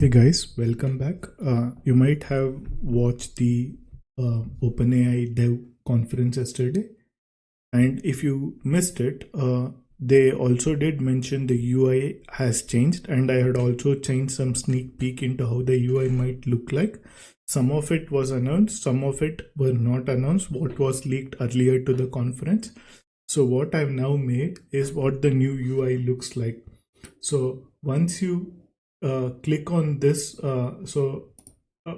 Hey guys, welcome back. You might have watched the OpenAI Dev conference yesterday, and if you missed it, they also did mention the UI has changed, and I had also changed some sneak peek into how the UI might look like. Some of it was announced, some of it were not announced, what was leaked earlier to the conference. So what I've now made is what the new UI looks like. So once you click on this,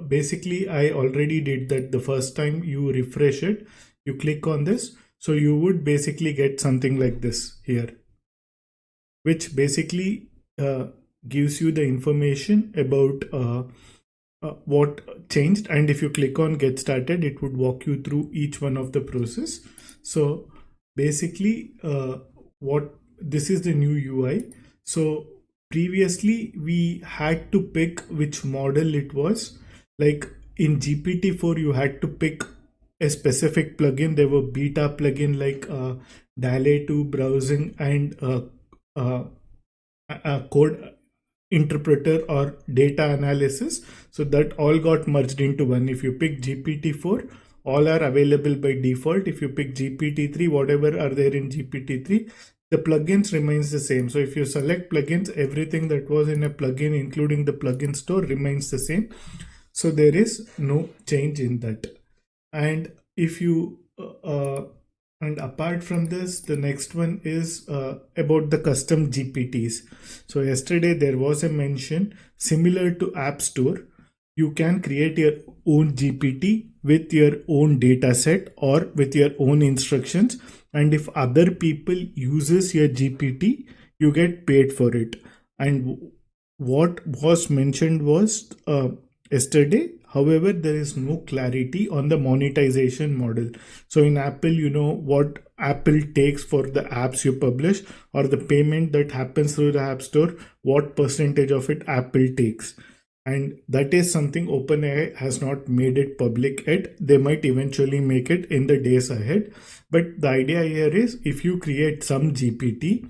basically I already did that the first time you refresh it, you click on this. So you would basically get something like this here, which basically gives you the information about what changed. And if you click on get started, it would walk you through each one of the process. So basically what this is the new UI. So previously we had to pick which model it was. Like in GPT-4 you had to pick a specific plugin. There were beta plugin like Dall-E 2 browsing and code interpreter or data analysis. So that all got merged into one. If you pick GPT-4, all are available by default. If you pick GPT-3, whatever are there in GPT-3, the plugins remains the same. So if you select plugins, everything that was in a plugin, including the plugin store, remains the same. So there is no change in that. And if you and apart from this, the next one is about the custom GPTs. So yesterday there was a mention similar to App Store. You can create your own GPT with your own data set or with your own instructions. And if other people uses your GPT, you get paid for it. And what was mentioned was yesterday, however, there is no clarity on the monetization model. So in Apple, you know what Apple takes for the apps you publish, or the payment that happens through the App Store, what percentage of it Apple takes. And that is something OpenAI has not made it public yet. They might eventually make it in the days ahead. But the idea here is if you create some GPT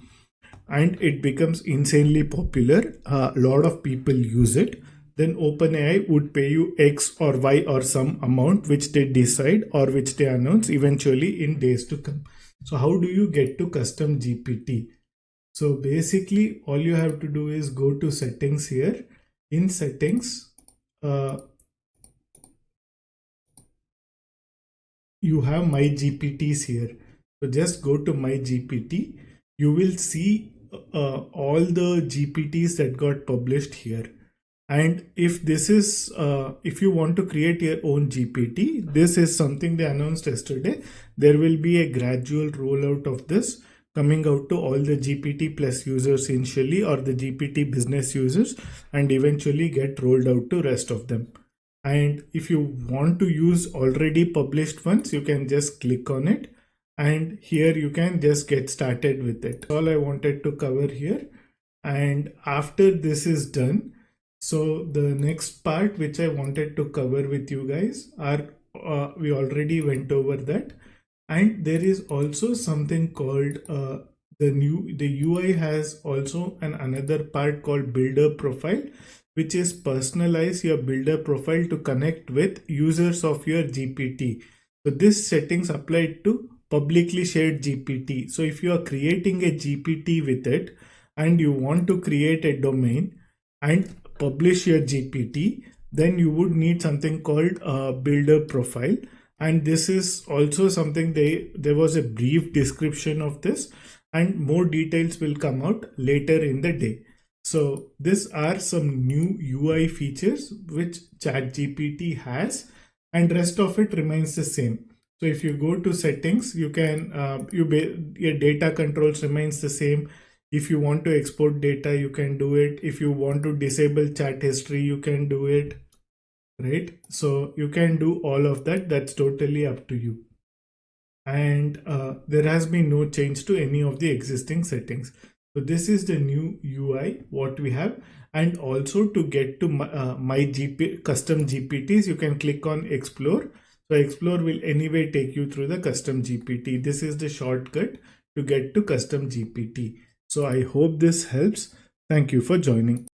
and it becomes insanely popular, a lot of people use it, then OpenAI would pay you X or Y or some amount which they decide or which they announce eventually in days to come. So how do you get to custom GPT? So basically all you have to do is go to settings here. In settings, you have my GPTs here. So just go to my GPT. You will see all the GPTs that got published here. And if this is if you want to create your own GPT, this is something they announced yesterday. There will be a gradual rollout of this coming out to all the GPT plus users initially, or the GPT business users, and eventually get rolled out to rest of them. And if you want to use already published ones, you can just click on it, and here you can just get started with it. All I wanted to cover here. And after this is done, so the next part which I wanted to cover with you guys are we already went over that. And there is also something called the UI has also another part called builder profile, which is personalize your builder profile to connect with users of your GPT. So this settings applied to publicly shared GPT. So if you are creating a GPT with it and you want to create a domain and publish your GPT, then you would need something called builder profile. And this is also something there was a brief description of this, and more details will come out later in the day. So these are some new UI features which ChatGPT has, and rest of it remains the same. So if you go to settings, you can your data controls remains the same. If you want to export data, you can do it. If you want to disable chat history, you can do it. Right? So you can do all of that. That's totally up to you. And there has been no change to any of the existing settings. So this is the new UI what we have. And also to get to my custom GPTs, you can click on explore. So explore will anyway take you through the custom GPT. This is the shortcut to get to custom GPT. So I hope this helps. Thank you for joining.